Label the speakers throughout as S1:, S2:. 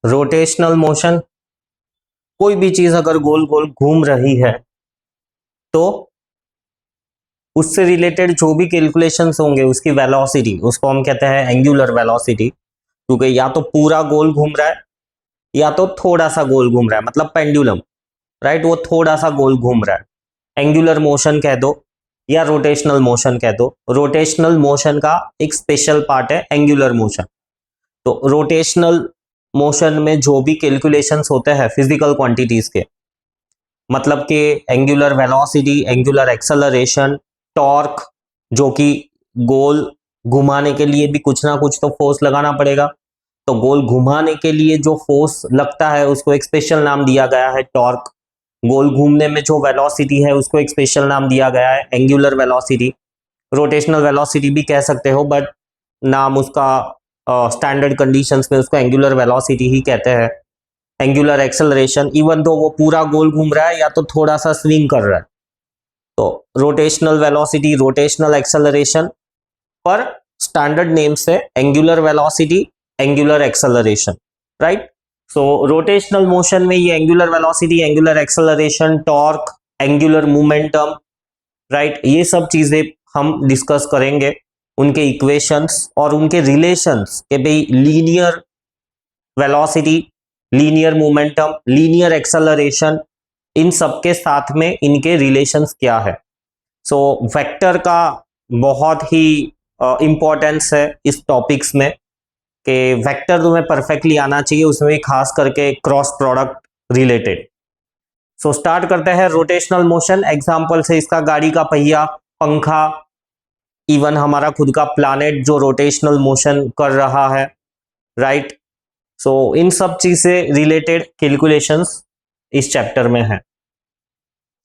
S1: Rotational motion, कोई भी चीज अगर गोल गोल घूम रही है तो उससे रिलेटेड जो भी कैलकुलेशंस होंगे उसकी वेलोसिटी, उसको हम कहते हैं एंगुलर वेलोसिटी। क्योंकि या तो पूरा गोल घूम रहा है या तो थोड़ा सा गोल घूम रहा है, मतलब पेंडुलम, राइट, वो थोड़ा सा गोल घूम रहा है। एंगुलर मोशन कह दो या रोटेशनल मोशन कह दो। रोटेशनल मोशन का एक स्पेशल पार्ट है एंगुलर मोशन। तो रोटेशनल मोशन में जो भी कैलकुलेशंस होते हैं फिजिकल क्वांटिटीज के, मतलब कि angular velocity, angular acceleration, torque, जो कि गोल घुमाने के लिए भी कुछ ना कुछ तो फोर्स लगाना पड़ेगा, तो गोल घुमाने के लिए जो फोर्स लगता है उसको एक स्पेशल नाम दिया गया है टॉर्क। गोल घूमने में जो वेलोसिटी है उसको एक स्पेशल नाम दिया गया है एंगुलर वेलोसिटी। रोटेशनल वेलोसिटी भी कह सकते हो, बट नाम उसका स्टैंडर्ड कंडीशंस में उसको एंगुलर वेलोसिटी ही कहते हैं। एंगुलर एक्सेलरेशन, इवन दो वो पूरा गोल घूम रहा है या तो थोड़ा सा स्विंग कर रहा है, तो रोटेशनल वेलोसिटी, रोटेशनल एक्सेलरेशन, पर स्टैंडर्ड नेम से angular velocity, angular acceleration, right. So rotational motion में ये angular velocity, angular acceleration, torque, angular momentum, right, ये सब चीजें हम डिस्कस करेंगे, उनके इक्वेशंस और उनके रिलेशंस के भाई linear velocity, linear momentum, linear acceleration, इन सब के साथ में इनके रिलेशंस क्या है। सो वेक्टर का बहुत ही इंपॉर्टेंस है इस टॉपिक्स में, कि वेक्टर तुम्हें परफेक्टली आना चाहिए, उसमें भी खास करके cross product related. So start करते हैं रोटेशनल मोशन। एग्जांपल से इसका गाड़ी का पहिया, पंखा, इवन हमारा खुद का प्लैनेट जो रोटेशनल मोशन कर रहा है, राइट। सो इन सब चीज से रिलेटेड कैलकुलेशंस इस चैप्टर में है।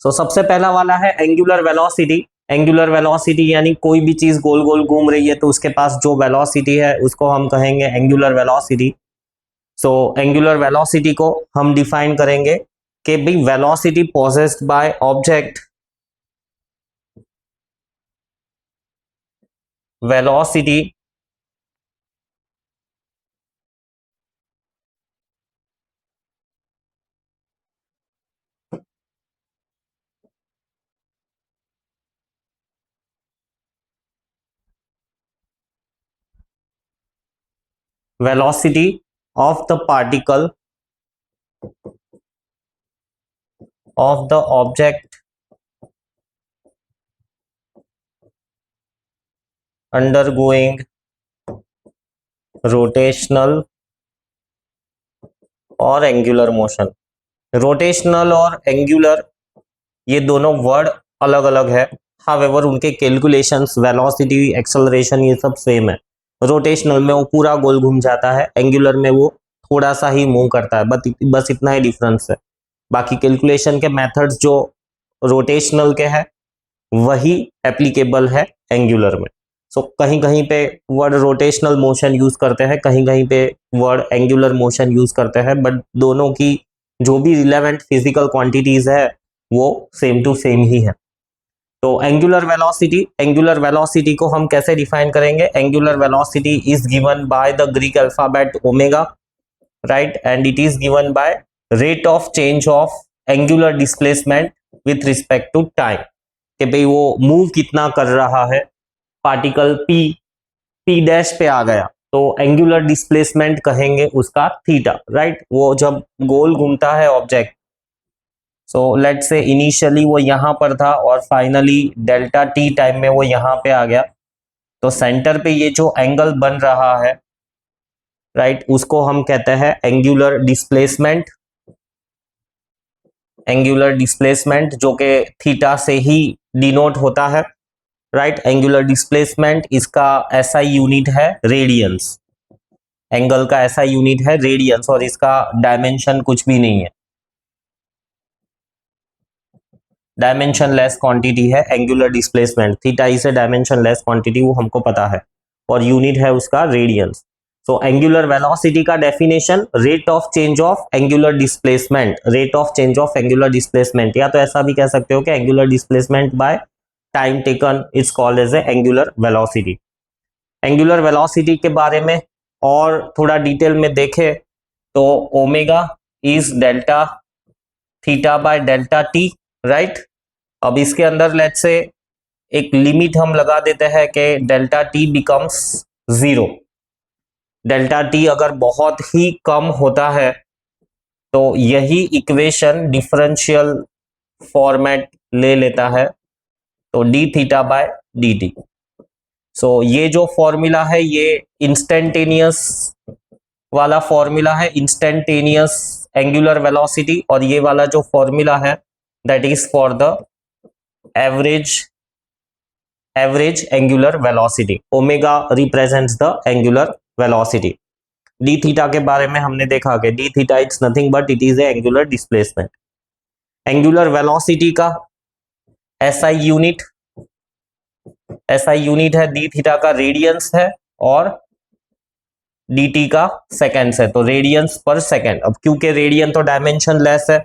S1: सो सबसे पहला वाला है एंगुलर वेलोसिटी। एंगुलर वेलोसिटी यानी कोई भी चीज गोल गोल घूम रही है तो उसके पास जो वेलोसिटी है उसको हम कहेंगे angular velocity. So angular velocity को हम डिफाइन करेंगे कि भाई velocity possessed by object, velocity velocity of the particle of the object undergoing rotational और एंगुलर मोशन। रोटेशनल और एंगुलर ये दोनों वर्ड अलग अलग है, हावेवर उनके कैलकुलेशंस, वेलोसिटी, एक्सेलरेशन ये सब सेम है। रोटेशनल में वो पूरा गोल घूम जाता है, एंगुलर में वो थोड़ा सा ही मूव करता है, बस इतना ही डिफरेंस है। बाकी कैलकुलेशन के मेथड्स जो रोटेशनल के हैं वही एप्लीकेबल है एंगुलर में। सो कहीं कहीं पे वर्ड रोटेशनल मोशन यूज करते हैं, कहीं कहीं पे वर्ड एंगुलर मोशन यूज करते हैं, बट दोनों की जो भी रिलेवेंट फिजिकल क्वांटिटीज है वो सेम टू सेम ही है। तो एंगुलर वेलोसिटी को हम कैसे डिफाइन करेंगे? Angular velocity is given by the Greek alphabet omega, right, and it is given by rate of change of angular displacement with respect to time, कि भाई वो move कितना कर रहा है। पार्टिकल पी डैश पे आ गया तो एंगुलर डिस्प्लेसमेंट कहेंगे उसका थीटा, राइट, वो जब गोल घूमता है object. So let's say initially वो यहां पर था और फाइनली डेल्टा टी टाइम में वो यहां पे आ गया, तो सेंटर पे ये जो एंगल बन रहा है, राइट, उसको हम कहते हैं एंगुलर डिस्प्लेसमेंट। एंगुलर डिस्प्लेसमेंट जो कि थीटा से ही डिनोट होता है, राइट। एंगुलर डिस्प्लेसमेंट इसका ऐसा यूनिट है रेडियंस, एंगल का ऐसा यूनिट है रेडियंस, और इसका डायमेंशन कुछ भी नहीं है, डायमेंशन लेस क्वांटिटी है angular displacement. Theta is a dimensionless quantity, वो हमको पता है, और यूनिट है उसका रेडियंस। सो एंगुलर वेलोसिटी का definition rate of change of angular displacement, rate of change of angular displacement, या तो ऐसा भी कह सकते हो कि angular displacement by time taken is called as a angular velocity. Angular velocity के बारे में और थोड़ा डिटेल में देखें तो omega is delta theta by delta T, right. अब इसके अंदर लेट्स से एक लिमिट हम लगा देते हैं कि delta T becomes 0। Delta T अगर बहुत ही कम होता है तो यही इक्वेशन डिफरेंशियल फॉर्मेट ले लेता है, तो d theta by d t. So ये जो फॉर्मूला है ये इंस्टेंटेनियस वाला फॉर्मूला है, इंस्टेंटेनियस एंगुलर वेलोसिटी, और ये वाला जो फॉर्मूला है that is for the average angular velocity. Omega represents the angular velocity. D theta के बारे में हमने देखा कि D theta it's nothing but it is a angular displacement. Angular velocity का एसआई यूनिट है, डी थीटा का रेडियंस है और dt का सेकेंड्स है, तो रेडियंस पर सेकेंड। अब क्योंकि रेडियन तो डायमेंशन लेस है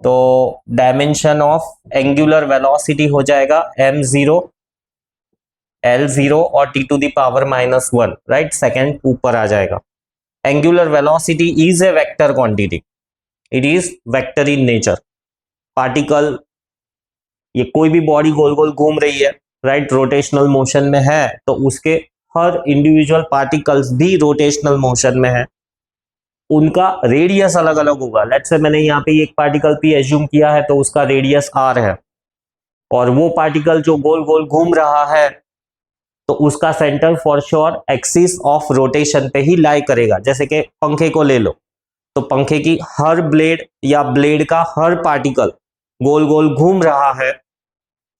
S1: तो डायमेंशन ऑफ एंगुलर वेलोसिटी हो जाएगा m0 l0 और t to the power -1, right. Second ऊपर आ जाएगा। Angular velocity is a vector quantity, it is vector in nature. Particle, ये कोई भी बॉडी गोल गोल घूम रही है, राइट, रोटेशनल मोशन में है, तो उसके हर इंडिविजुअल पार्टिकल्स भी रोटेशनल मोशन में है, उनका रेडियस अलग अलग होगा। लेट्स से मैंने यहाँ पे एक पार्टिकल पी एज्यूम किया है तो उसका रेडियस r है, और वो पार्टिकल जो गोल गोल घूम रहा है तो उसका centre for sure axis of rotation पे ही लाई करेगा। जैसे कि पंखे को ले लो, तो पंखे की हर ब्लेड या ब्लेड का हर पार्टिकल गोल गोल घूम रहा है,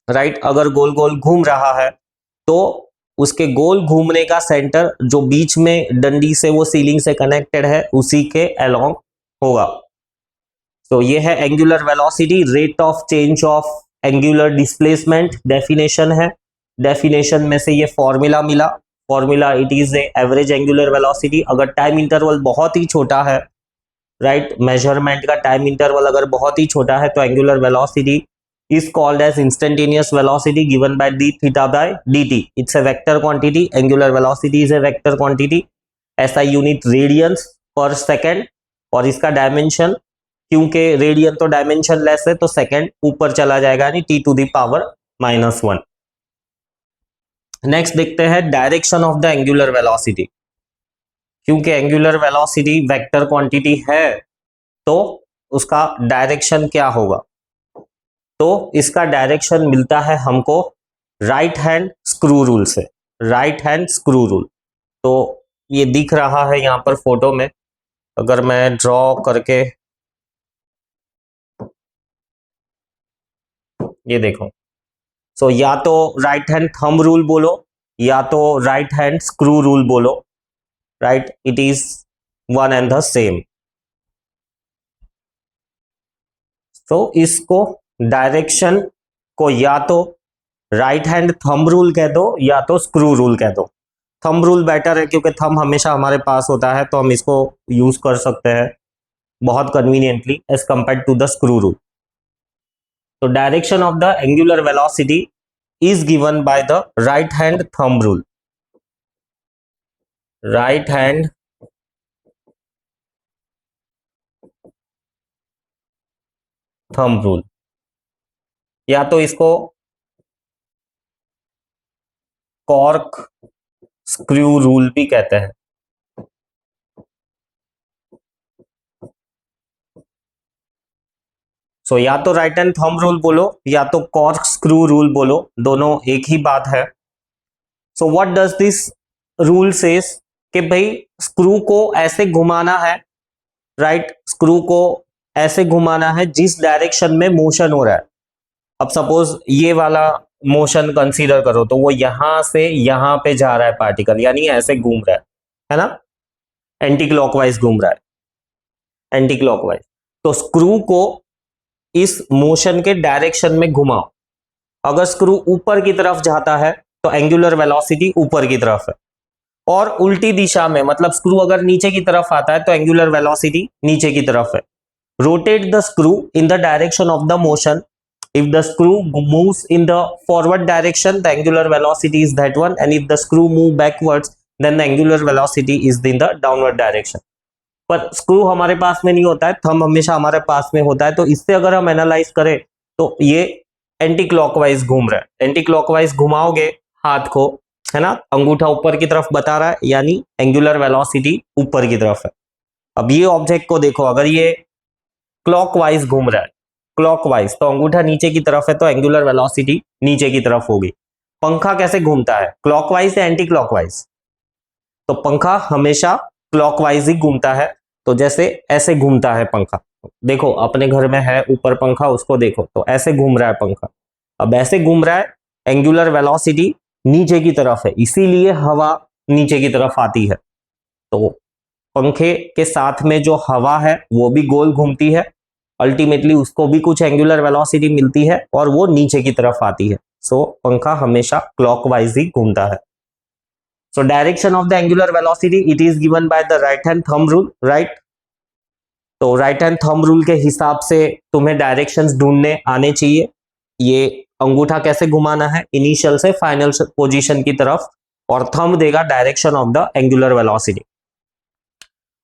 S1: राइट। अगर गोल गोल घूम रहा है तो उसके गोल घूमने का सेंटर जो बीच में डंडी से वो सीलिंग से कनेक्टेड है उसी के अलोंग होगा। तो ये है angular velocity, rate of change of angular displacement definition है। डेफिनेशन में से ये फॉर्मूला मिला, formula it is a average angular velocity. अगर टाइम इंटरवल बहुत ही छोटा है, राइट, मेजरमेंट का टाइम इंटरवल अगर बहुत ही छोटा है तो angular velocity is called as instantaneous velocity given by d theta by dt. It's a vector quantity. Angular velocity is a vector quantity. SI unit radians per second, और इसका dimension, क्योंकि radian तो dimension less है तो second ऊपर चला जाएगा, यानी t to the power -1। Next देखते हैं direction of the angular velocity. क्योंकि एंगुलर वेलोसिटी वेक्टर क्वांटिटी है तो उसका डायरेक्शन क्या होगा, तो इसका डायरेक्शन मिलता है हमको राइट हैंड स्क्रू रूल से। राइट हैंड स्क्रू रूल, तो ये दिख रहा है यहाँ पर फोटो में, अगर मैं ड्रॉ करके, ये देखो। सो या तो राइट हैंड थंब रूल बोलो या तो राइट हैंड स्क्रू रूल बोलो, right, it is one and the same. तो इसको डायरेक्शन को या तो राइट हैंड थंब रूल कह दो या तो स्क्रू रूल कह दो। थंब रूल बेटर है क्योंकि थंब हमेशा हमारे पास होता है तो हम इसको यूज कर सकते हैं बहुत conveniently as compared to the screw rule. तो direction of the angular velocity is given by the right hand thumb rule. Right hand thumb rule, या तो इसको कॉर्क स्क्रू रूल भी कहते हैं। सो या तो राइट हैंड थंब रूल बोलो या तो कॉर्क स्क्रू रूल बोलो, दोनों एक ही बात है। So what does this rule says कि भाई स्क्रू को ऐसे घुमाना है, राइट, स्क्रू को ऐसे घुमाना है जिस डायरेक्शन में मोशन हो रहा है। अब सपोज ये वाला मोशन कंसीडर करो, तो वो यहां से यहां पे जा रहा है पार्टिकल, यानी ऐसे घूम रहा है ना, एंटी क्लॉकवाइज घूम रहा है, एंटी क्लॉकवाइज। तो स्क्रू को इस मोशन के डायरेक्शन में घुमाओ। अगर स्क्रू ऊपर की तरफ जाता है तो एंगुलर वेलोसिटी ऊपर की तरफ है, और उल्टी दिशा में, मतलब स्क्रू अगर नीचे की तरफ आता है तो एंगुलर वेलोसिटी नीचे की तरफ है। Rotate the screw in the direction of the motion. If the screw moves in the forward direction, the angular velocity is that one, and if the screw move backwards, then the angular velocity is in the downward direction. पर screw हमारे पास में नहीं होता है, thumb हमेशा हमारे पास में होता है। तो इससे अगर हम एनालाइज करें तो ये एंटी क्लॉकवाइज घूम रहा है। एंटी क्लॉकवाइज घुमाओगे हाथ को, है ना, अंगूठा ऊपर की तरफ बता रहा है, यानी एंगुलर वेलोसिटी ऊपर की तरफ है। अब ये ऑब्जेक्ट को देखो, अगर ये क्लॉकवाइज घूम रहा है, क्लॉकवाइज, तो अंगूठा नीचे की तरफ है तो एंगुलर वेलोसिटी नीचे की तरफ होगी। पंखा कैसे घूमता है, क्लॉकवाइज या एंटी क्लॉकवाइज? तो पंखा हमेशा क्लॉकवाइज ही घूमता है। तो जैसे ऐसे घूमता है पंखा, देखो अपने घर में है ऊपर पंखा, उसको देखो तो ऐसे घूम रहा है पंखा। अब ऐसे घूम रहा है, एंगुलर वेलोसिटी नीचे की तरफ है, इसीलिए हवा नीचे की तरफ आती है। तो पंखे के साथ में जो हवा है वो भी गोल घूमती है, अल्टीमेटली उसको भी कुछ एंगुलर वेलोसिटी मिलती है और वो नीचे की तरफ आती है। सो पंखा हमेशा क्लॉकवाइज ही घूमता है। So direction of the angular velocity it is given by the right hand thumb rule, right? तो राइट हैंड थंब रूल के हिसाब से तुम्हें डायरेक्शंस ढूंढने आने चाहिए। ये अंगूठा कैसे घुमाना है इनिशियल से फाइनल पोजीशन की तरफ, और थंब देगा direction of the angular velocity.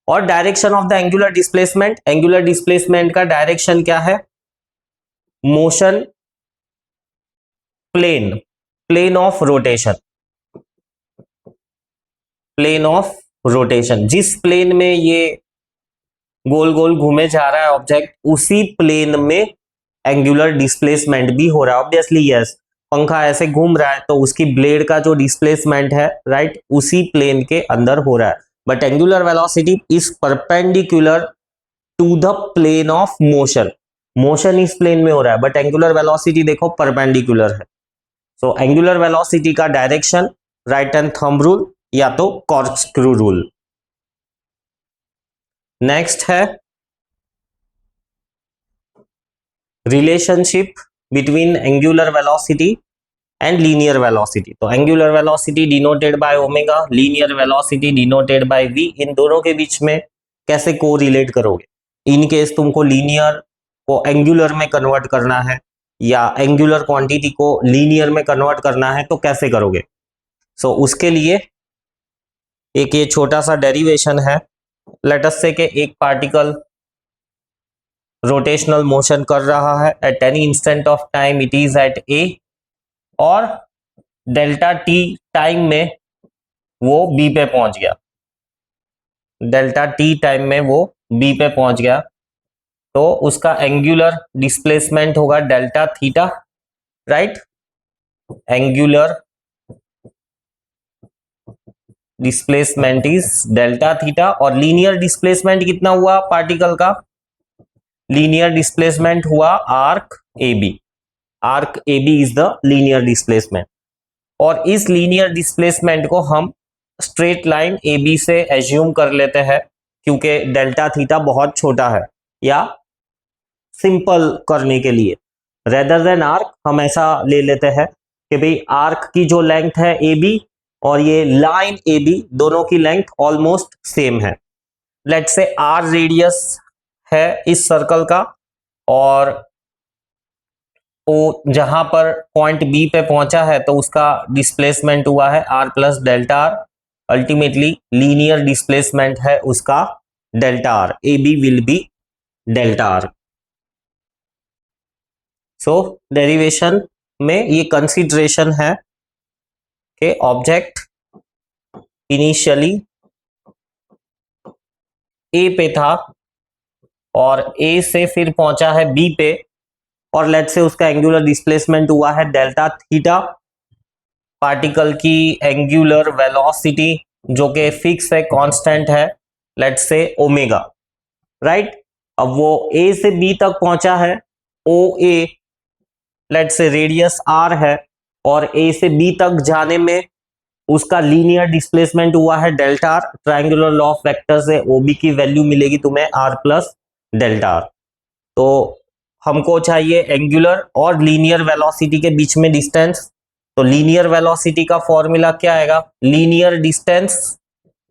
S1: और direction of the angular displacement, angular displacement का डायरेक्शन क्या है? Motion plane, plane of rotation, plane of rotation. जिस प्लेन में ये गोल गोल घूमे जा रहा है ऑब्जेक्ट, उसी प्लेन में एंगुलर डिस्प्लेसमेंट भी हो रहा है। ऑब्वियसली यस, पंखा ऐसे घूम रहा है तो उसकी ब्लेड का जो डिस्प्लेसमेंट है, राइट, उसी प्लेन के अंदर हो रहा है। But angular velocity is perpendicular to the plane of motion. Motion इस प्लेन में हो रहा है बट एंगुलर वेलोसिटी देखो परपेंडिकुलर है। सो एंगुलर वेलोसिटी का direction right hand thumb rule या तो कॉर्कस्क्रू रूल। नेक्स्ट है relationship between angular velocity and linear velocity. तो angular velocity denoted by omega, linear velocity denoted by v. इन दोनों के बीच में कैसे को रिलेट करोगे? इन केस तुमको लीनियर को एंगुलर में कन्वर्ट करना है या एंगुलर क्वांटिटी को लीनियर में कन्वर्ट करना है तो कैसे करोगे? सो उसके लिए एक ये छोटा सा डेरिवेशन है। लेट अस से कि एक पार्टिकल रोटेशनल मोशन कर रहा है at any instant of time, it is at A, और डेल्टा टी टाइम में वो बी पे पहुंच गया, डेल्टा टी टाइम में वो बी पे पहुंच गया, तो उसका एंगुलर डिस्प्लेसमेंट होगा delta theta, right. Angular displacement is delta theta. और लीनियर डिस्प्लेसमेंट कितना हुआ पार्टिकल का? लीनियर डिस्प्लेसमेंट हुआ arc A B, arc A B is the linear displacement. और इस लीनियर डिस्प्लेसमेंट को हम स्ट्रेट लाइन ए बी से एज्यूम कर लेते हैं क्योंकि डेल्टा थीटा बहुत छोटा है, या सिंपल करने के लिए रेदर देन आर्क हम ऐसा ले लेते हैं कि भाई आर्क की जो लेंथ है ए बी और ये लाइन ए बी, दोनों की लेंथ ऑलमोस्ट सेम है। लेट से आर रेडियस है इस सर्कल का, और वो जहां पर पॉइंट बी पे पहुंचा है तो उसका डिस्प्लेसमेंट हुआ है R plus delta R. Ultimately linear displacement है उसका delta R, A B will be delta are. So derivation में ये कंसीडरेशन है कि ऑब्जेक्ट इनिशियली ए पे था और ए से फिर पहुंचा है बी पे, और लेट से उसका एंगुलर डिस्प्लेसमेंट हुआ है डेल्टा थीटा। पार्टिकल की एंगुलर वेलोसिटी जो कि फिक्स है, कांस्टेंट है, लेट से ओमेगा, राइट। अब वो ए से बी तक पहुंचा है, ओ ए लेट से रेडियस आर है, और ए से बी तक जाने में उसका लीनियर डिस्प्लेसमेंट हुआ है delta are. Triangular law of vector से ओबी की वैल्यू मिलेगी तुम्हें आर प्लस डेल्टा आर। तो हमको चाहिए एंगुलर और लीनियर वेलोसिटी के बीच में डिस्टेंस। तो लीनियर वेलोसिटी का फॉर्मूला क्या आएगा? लीनियर डिस्टेंस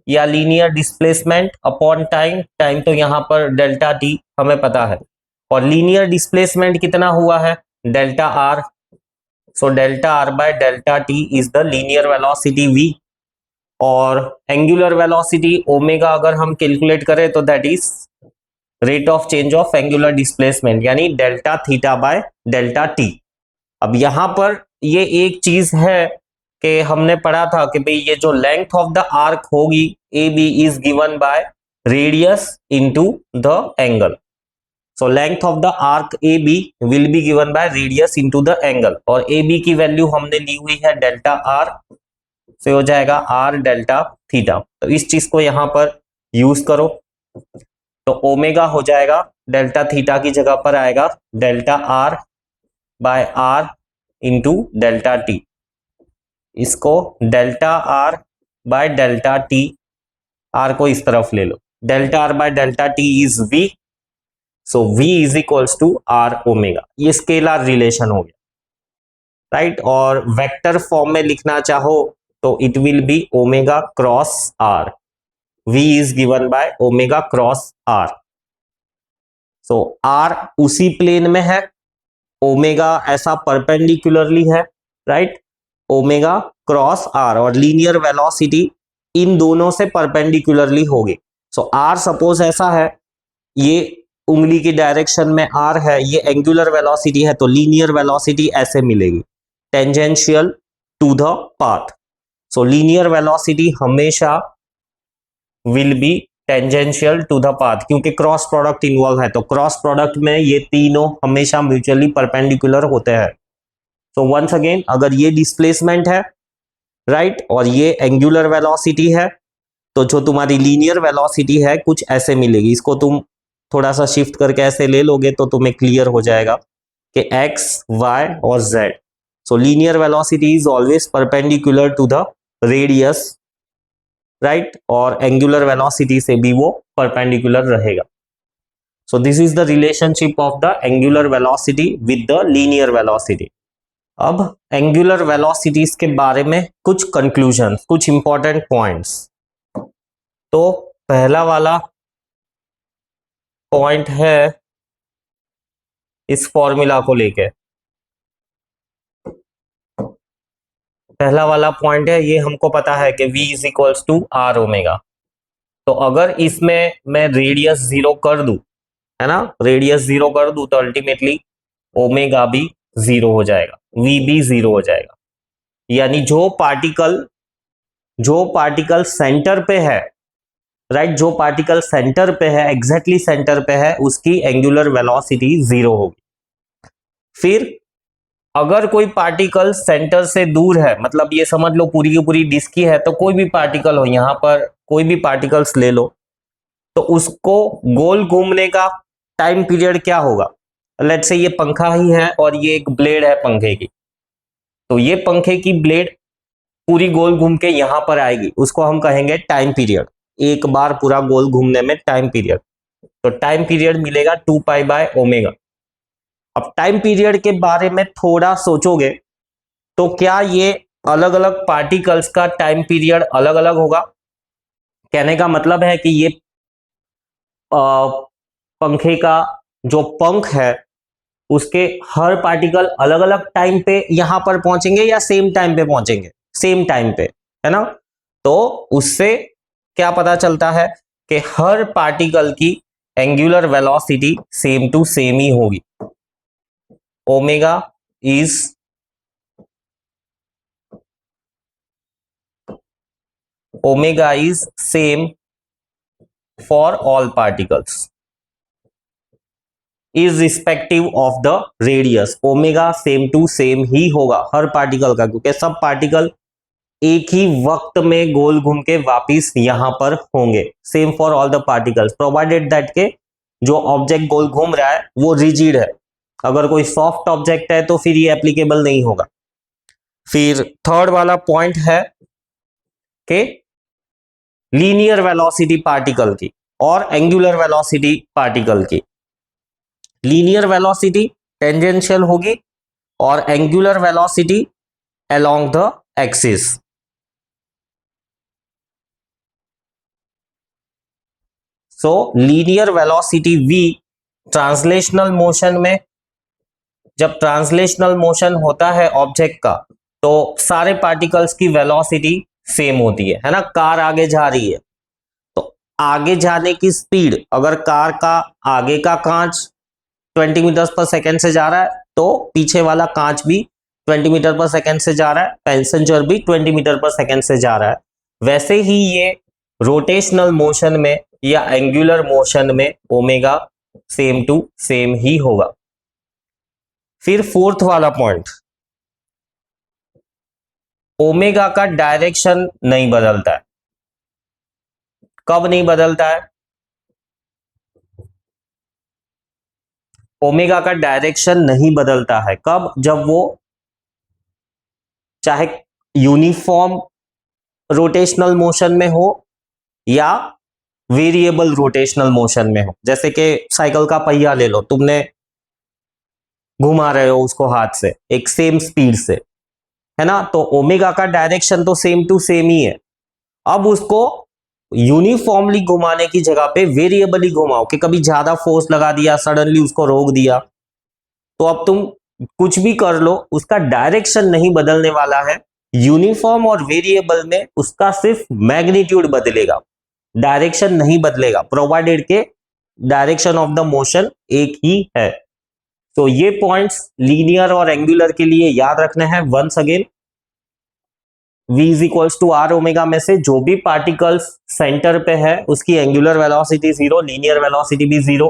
S1: या linear displacement upon time. Time तो यहां पर डेल्टा टी हमें पता है, और लीनियर डिस्प्लेसमेंट कितना हुआ है? Delta are. So delta r by delta t is the linear velocity v। और एंगुलर वेलोसिटी ओमेगा अगर हम कैलकुलेट करें तो that is rate of change of angular displacement, यानी delta theta by delta t. अब यहां पर ये एक चीज है कि हमने पढ़ा था कि भाई ये जो लेंथ ऑफ द आर्क होगी A B is given by radius into the angle. So length of the arc A B will be given by radius into the angle, और ए बी की वैल्यू हमने ली हुई है delta are, से हो जाएगा R delta theta. तो इस चीज को यहां पर यूज करो, तो ओमेगा हो जाएगा डेल्टा थीटा की जगह पर आएगा delta r by r into delta t. इसको delta r by delta t, r को इस तरफ ले लो, delta r by delta t is v, so v is equals to are omega. ये स्केलर रिलेशन हो गया, राइट। और वेक्टर फॉर्म में लिखना चाहो तो it will be omega cross R, V is given by omega cross R. So R उसी plane में है, ओमेगा ऐसा परपेंडिकुलरली है, राइट। ओमेगा क्रॉस आर और लीनियर वेलोसिटी इन दोनों से परपेंडिकुलरली होगी। सो आर सपोज ऐसा है, ये उंगली की डायरेक्शन में आर है, ये एंगुलर वेलोसिटी है, तो लीनियर वेलोसिटी ऐसे मिलेगी tangential to the path. So linear velocity हमेशा will be tangential to the path, क्योंकि क्रॉस प्रोडक्ट इन्वॉल्व है, तो क्रॉस प्रोडक्ट में ये तीनों हमेशा म्यूचुअली परपेंडिकुलर होते हैं। सो वंस अगेन, अगर ये डिस्प्लेसमेंट है, राइट, और ये एंगुलर वेलोसिटी है, तो जो तुम्हारी लीनियर वेलोसिटी है कुछ ऐसे मिलेगी। इसको तुम थोड़ा सा शिफ्ट करके ऐसे ले लोगे तो तुम्हें क्लियर हो जाएगा कि एक्स वाई और Z. So linear velocity is always perpendicular to the radius, right, और एंगुलर वेलोसिटी से भी वो परपेंडिकुलर रहेगा। So this is the relationship of the angular velocity with the linear velocity. अब एंगुलर वेलोसिटीज के बारे में कुछ कंक्लूजन, कुछ इंपॉर्टेंट पॉइंट्स। तो पहला वाला पॉइंट है इस फॉर्मूला को लेके, पहला वाला पॉइंट है, ये हमको पता है कि v is equals to are omega. तो अगर इसमें मैं रेडियस जीरो कर दूं, है ना, रेडियस जीरो कर दूं, तो अल्टीमेटली ओमेगा भी जीरो हो जाएगा, v भी जीरो हो जाएगा। यानी जो पार्टिकल सेंटर पे है, राइट, जो पार्टिकल सेंटर पे है, एग्जैक्टली सेंटर पे है, उसकी एंगुलर वेलोसिटी जीरो होगी। फिर अगर कोई पार्टिकल सेंटर से दूर है, मतलब ये समझ लो पूरी की पूरी डिस्क ही है, तो कोई भी पार्टिकल हो, यहां पर कोई भी पार्टिकल्स ले लो, तो उसको गोल घूमने का टाइम पीरियड क्या होगा। लेट्स से ये पंखा ही है और ये एक ब्लेड है पंखे की, तो ये पंखे की ब्लेड पूरी गोल घूम के यहां पर आएगी, उसको हम कहेंगे टाइम पीरियड। एक बार पूरा गोल घूमने में टाइम पीरियड, तो टाइम पीरियड मिलेगा 2 पाई बाय ओमेगा। अब टाइम पीरियड के बारे में थोड़ा सोचोगे तो क्या ये अलग अलग पार्टिकल्स का टाइम पीरियड अलग अलग होगा। कहने का मतलब है कि ये पंखे का जो पंख है उसके हर पार्टिकल अलग अलग टाइम पे यहां पर पहुंचेंगे या सेम टाइम पे पहुंचेंगे, सेम टाइम पे, है ना। तो उससे क्या पता चलता है कि हर पार्टिकल की angular velocity same to same ही होगी। Omega is same for all particles is respective of the radius. Omega same to same ही होगा हर पार्टिकल का, क्योंकि सब पार्टिकल एक ही वक्त में गोल घूम के वापिस यहां पर होंगे। Same for all the particles provided that के जो ऑब्जेक्ट गोल घूम रहा है वो रिजिड है। अगर कोई सॉफ्ट ऑब्जेक्ट है तो फिर ये एप्लीकेबल नहीं होगा। फिर थर्ड वाला पॉइंट है कि लीनियर वेलोसिटी पार्टिकल की और एंगुलर वेलोसिटी पार्टिकल की, लीनियर वेलोसिटी टेंजेंशियल होगी और angular velocity along the axis. So linear velocity v translational motion में, जब ट्रांसलेशनल मोशन होता है ऑब्जेक्ट का, तो सारे पार्टिकल्स की वेलोसिटी सेम होती है ना। कार आगे जा रही है तो आगे जाने की स्पीड, अगर कार का आगे का कांच 20 मीटर पर सेकेंड से जा रहा है तो पीछे वाला कांच भी 20 मीटर पर सेकेंड से जा रहा है, पैसेंजर भी 20 मीटर पर सेकेंड से जा रहा है। वैसे ही ये रोटेशनल मोशन में या एंगुलर मोशन में ओमेगा सेम टू सेम ही होगा। फिर फोर्थ वाला पॉइंट, ओमेगा का डायरेक्शन नहीं बदलता है। कब नहीं बदलता है? ओमेगा का डायरेक्शन नहीं बदलता है कब? जब वो चाहे यूनिफॉर्म रोटेशनल मोशन में हो या वेरिएबल रोटेशनल मोशन में हो। जैसे कि साइकिल का पहिया ले लो, तुमने घुमा रहे हो उसको हाथ से एक सेम स्पीड से, है ना, तो ओमेगा का डायरेक्शन तो सेम टू सेम ही है। अब उसको यूनिफॉर्मली घुमाने की जगह पे वेरिएबली घुमाओ कि कभी ज्यादा फोर्स लगा दिया, सडनली उसको रोक दिया, तो अब तुम कुछ भी कर लो उसका डायरेक्शन नहीं बदलने वाला है। यूनिफॉर्म और वेरिएबल में उसका सिर्फ मैग्नीट्यूड बदलेगा, डायरेक्शन नहीं बदलेगा, प्रोवाइडेड के डायरेक्शन ऑफ द मोशन एक ही है। तो ये पॉइंट्स लीनियर और एंगुलर के लिए याद रखना है। Once again, v is equals to are omega में से जो भी पार्टिकल्स सेंटर पे है उसकी angular velocity zero, linear velocity भी zero,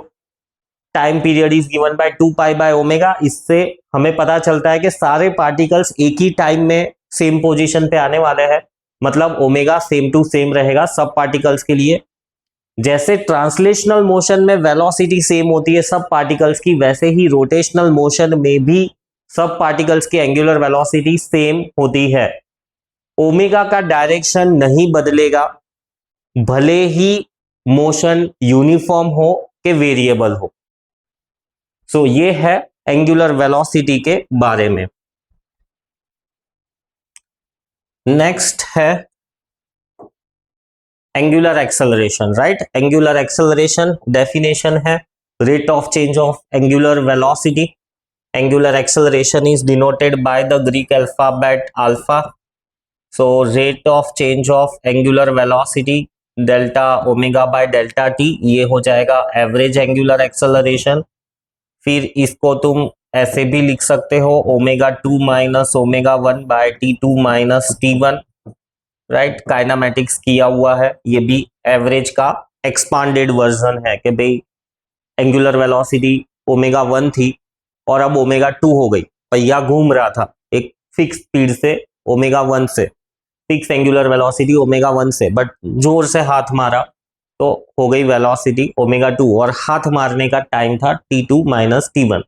S1: time period is given by 2 pi by omega. इससे हमें पता चलता है कि सारे पार्टिकल्स एक ही टाइम में सेम पोजीशन पे आने वाले हैं, मतलब ओमेगा सेम टू सेम रहेगा सब पार्टिकल्स के लिए। जैसे ट्रांसलेशनल मोशन में वेलोसिटी सेम होती है सब पार्टिकल्स की, वैसे ही रोटेशनल मोशन में भी सब पार्टिकल्स की एंगुलर वेलोसिटी सेम होती है। ओमेगा का डायरेक्शन नहीं बदलेगा भले ही मोशन यूनिफॉर्म हो कि वेरिएबल हो। सो ये है एंगुलर वेलोसिटी के बारे में। नेक्स्ट है angular acceleration, right. Angular acceleration definition है rate of change of angular velocity. Angular acceleration is denoted by the Greek alphabet alpha. So rate of change of angular velocity delta omega by delta t, ये हो जाएगा average angular acceleration. फिर इसको तुम ऐसे भी लिख सकते हो omega 2 minus omega 1 by T2 minus T1, right. Kinematics किया हुआ है, ये भी एवरेज का एक्सपांडेड वर्जन है कि भाई एंगुलर वेलोसिटी ओमेगा 1 थी और अब ओमेगा 2 हो गई, पहिया घूम रहा था एक फिक्स स्पीड से ओमेगा 1 से, फिक्स एंगुलर वेलोसिटी ओमेगा 1 से, बट जोर से हाथ मारा तो हो गई वेलोसिटी ओमेगा 2 और हाथ मारने का टाइम था T2 minus T1।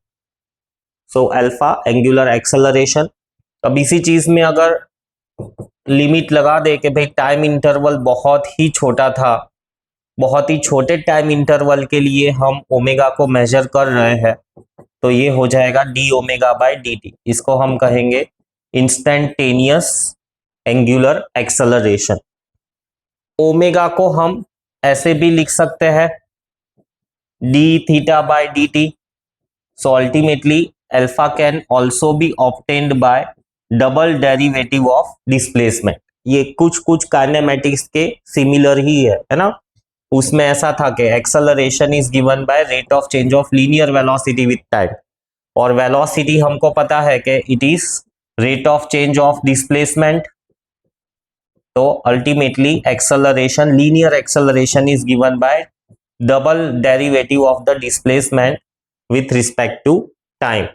S1: So alpha angular acceleration. अब इसी चीज में अगर लिमिट लगा दे कि भाई टाइम इंटरवल बहुत ही छोटा था, बहुत ही छोटे टाइम इंटरवल के लिए हम ओमेगा को मेजर कर रहे हैं, तो ये हो जाएगा D omega by d T. इसको हम कहेंगे इंस्टेंटेनियस एंगुलर एक्सेलरेशन। ओमेगा को हम ऐसे भी लिख सकते हैं D theta by d t. So ultimately alpha can also be obtained by double derivative of displacement. ये कुछ कुछ काइनेमेटिक्स के सिमिलर ही है ना। उसमें ऐसा था कि acceleration is given by rate of change of linear velocity with time, और वेलोसिटी हमको पता है कि it is rate of change of displacement. तो ultimately acceleration, linear acceleration is given by double derivative of the displacement with respect to time.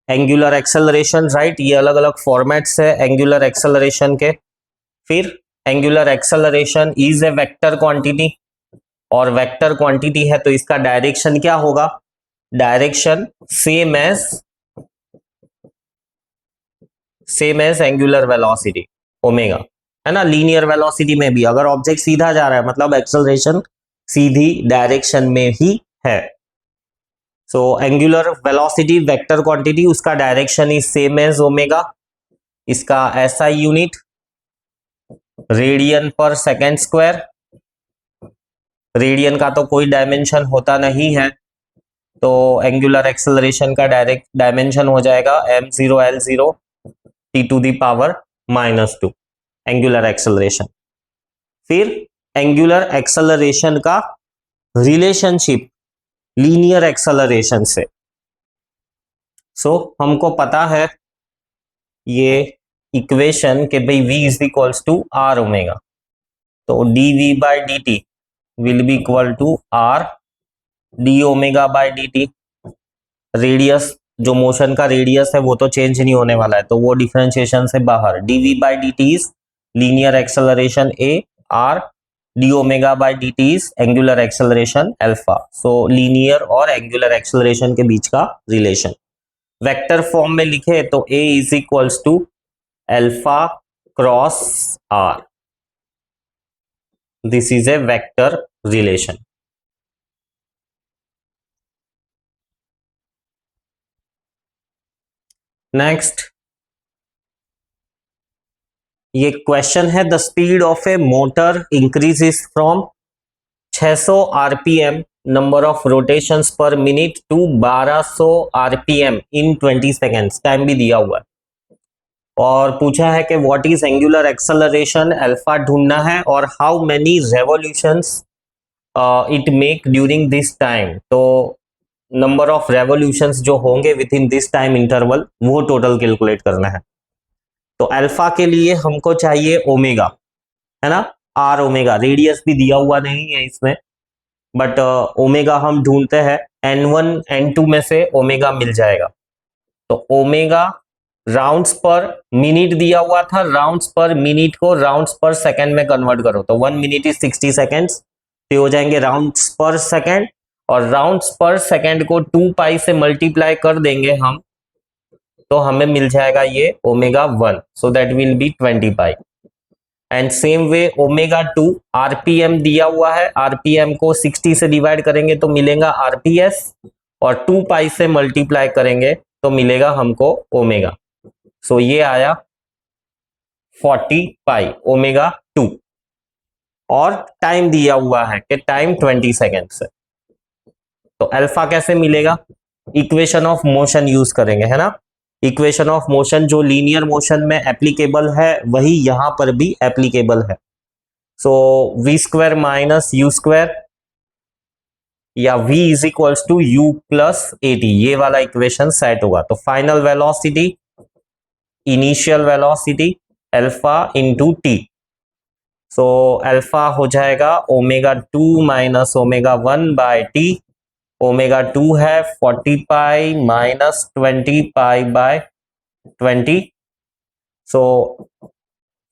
S1: Angular acceleration, right, ये अलग अलग formats है एंगुलर एक्सेलरेशन के। फिर angular acceleration is a vector quantity, और vector quantity है तो इसका डायरेक्शन क्या होगा? Direction same as angular velocity omega, है ना। लीनियर वेलोसिटी में भी अगर ऑब्जेक्ट सीधा जा रहा है मतलब एक्सेलरेशन सीधी डायरेक्शन में ही है। So angular velocity vector quantity, उसका direction is same as omega. इसका SI unit radian per second square. Radian का तो कोई डायमेंशन होता नहीं है, तो एंगुलर एक्सेलरेशन का डायरेक्ट डायमेंशन हो जाएगा m0l0 t⁻⁻², एंगुलर एक्सेलरेशन। फिर एंगुलर एक्सेलरेशन का रिलेशनशिप लीनियर एक्सेलरेशन से। सो हमको पता है ये इक्वेशन के भाई v is equals to are omega, तो dv/dt will be equal to r d omega by dt। Radius, जो मोशन का रेडियस है वो तो चेंज नहीं होने वाला है, तो वो डिफरेंशिएशन से बाहर। dv/dt is linear acceleration a, r d omega by dt is angular acceleration alpha. So linear और एंगुलर एक्सेलरेशन के बीच का रिलेशन वेक्टर फॉर्म में लिखे तो a is equals to alpha cross r। This is a vector relation. Next, ये question है the speed of a motor increases from 600 RPM number of rotations per minute to 1200 RPM in 20 seconds. Time भी दिया हुआ है और पूछा है कि what is angular acceleration, alpha ढूंढना है और how many revolutions it make during this time. तो नंबर ऑफ रेवोल्यूशंस जो होंगे with in this time interval वो टोटल कैलकुलेट करना है। तो अल्फा के लिए हमको चाहिए ओमेगा, है ना, आर ओमेगा। रेडियस भी दिया हुआ नहीं है इसमें, बट ओमेगा हम ढूंढते हैं, n1 n2 में से ओमेगा मिल जाएगा। तो ओमेगा राउंड्स पर मिनट दिया हुआ था, राउंड्स पर मिनट को राउंड्स पर सेकंड में कन्वर्ट करो तो 1 मिनट इज 60 सेकेंड्स, तो हो जाएंगे राउंड्स पर सेकंड, और राउंड्स पर सेकंड को 2 पाई से मल्टीप्लाई कर देंगे हम, तो हमें मिल जाएगा ये omega 1, so that will be 20 pi. And same way omega 2 RPM दिया हुआ है, आरपीएम को 60 से डिवाइड करेंगे तो मिलेगा आरपीएस, और 2 पाई से मल्टीप्लाई करेंगे तो मिलेगा हमको ओमेगा। सो ये आया 40 पाई ओमेगा 2, और टाइम दिया हुआ है कि टाइम 20 सेकेंड्स है। तो अल्फा कैसे मिलेगा, इक्वेशन ऑफ मोशन यूज करेंगे, है ना। इक्वेशन ऑफ मोशन जो लीनियर मोशन में एप्लीकेबल है वही यहां पर भी एप्लीकेबल है। सो v² माइनस u², या v is equals to u plus at, ये वाला इक्वेशन सेट होगा। तो final velocity, initial velocity alpha into T, so alpha हो जाएगा omega 2 minus omega 1 by T. Omega 2 है 40 pi minus 20 pi by 20, so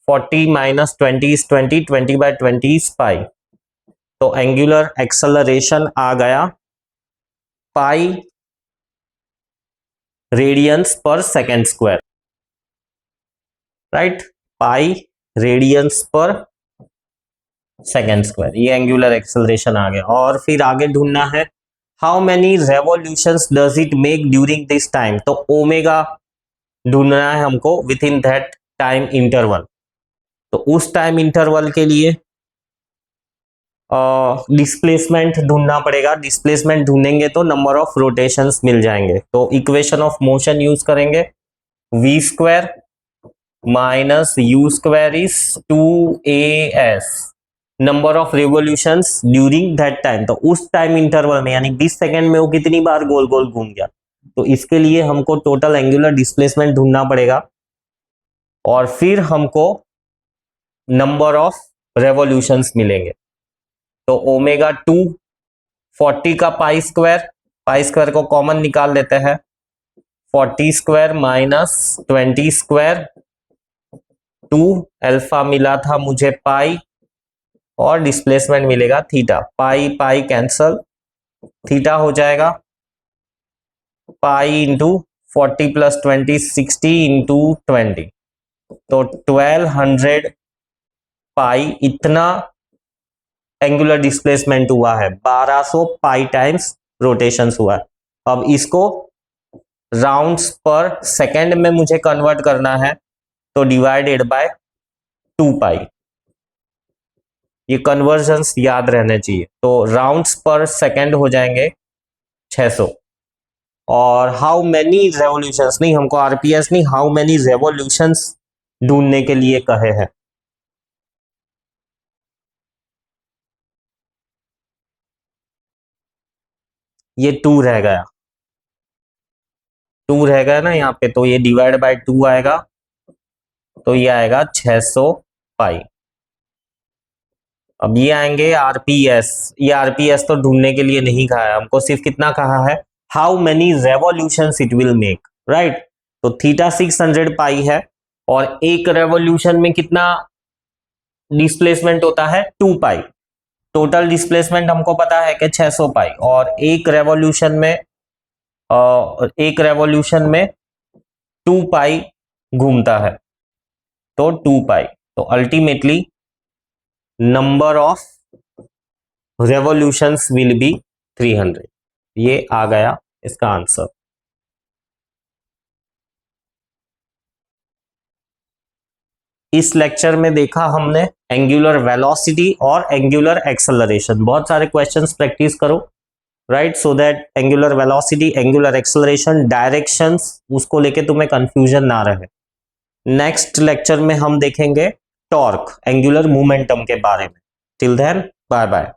S1: 40 minus 20 is 20, 20 by 20 is pi. तो angular acceleration आ गया pi radians per second square, right, pi radians per second square, ये angular acceleration आ गया। और फिर आगे ढूंढना है how many revolutions does it make during this time. तो ओमेगा ढूंढना है हमको with in that time interval. तो उस टाइम इंटरवल के लिए डिस्प्लेसमेंट ढूंढना पड़ेगा। डिस्प्लेसमेंट ढूंढेंगे तो नंबर ऑफ रोटेशंस मिल जाएंगे। तो इक्वेशन ऑफ मोशन यूज करेंगे, v² minus u² is 2as, number of revolutions during that time. तो उस टाइम इंटरवल में यानी 20 सेकेंड में वो कितनी बार गोल गोल घूम गया, तो इसके लिए हमको टोटल एंगुलर डिस्प्लेसमेंट ढूंढना पड़ेगा, और फिर हमको नंबर ऑफ रेवोल्यूशंस मिलेंगे। तो ओमेगा 2 40 का पाई स्क्वायर को कॉमन निकाल लेते हैं, 40² माइनस 20², 2 अल्फा मिला था मुझे पाई, और डिस्प्लेसमेंट मिलेगा थीटा। पाई पाई कैंसल, थीटा हो जाएगा पाई इंटू 40 प्लस 20 60 इंटू 20, तो 1200 पाई, इतना एंगुलर डिस्प्लेसमेंट हुआ है, 1200 पाई टाइम्स रोटेशंस हुआ है। अब इसको राउंड्स पर सेकेंड में मुझे कन्वर्ट करना है, तो डिवाइडेड बाय 2 पाई, ये कन्वर्जन्स याद रहने चाहिए। तो राउंड्स पर सेकेंड हो जाएंगे 600। और हाउ मैनी रेवोल्यूशंस नहीं, हमको आरपीएस नहीं, हाउ मैनी रेवोल्यूशंस ढूंढने के लिए कहे हैं। ये 2 रह गया, 2 रह गया ना यहाँ पे, तो ये डिवाइड बाय 2 आएगा, तो ये आएगा 600 पाई। अब ये आएंगे आरपीएस, ये आरपीएस तो ढूंढने के लिए नहीं कहा है हमको, सिर्फ कितना कहा है, how many revolutions it will make, right. तो थीटा 600 पाई है, और एक रेवोल्यूशन में कितना डिस्प्लेसमेंट होता है, 2 पाई। टोटल डिस्प्लेसमेंट हमको पता है कि 600 पाई, और एक रेवोल्यूशन में 2 पाई घूमता है, तो 2 पाई। तो ultimately number of revolutions will be 300। ये आ गया इसका आंसर। इस लेक्चर में देखा हमने एंगुलर वेलोसिटी और एंगुलर एक्सेलरेशन। बहुत सारे क्वेश्चंस प्रैक्टिस करो, right, so that angular velocity, angular acceleration, directions, उसको लेके तुम्हें कंफ्यूजन ना रहे। नेक्स्ट लेक्चर में हम देखेंगे टॉर्क, एंगुलर मोमेंटम के बारे में। Till then bye bye.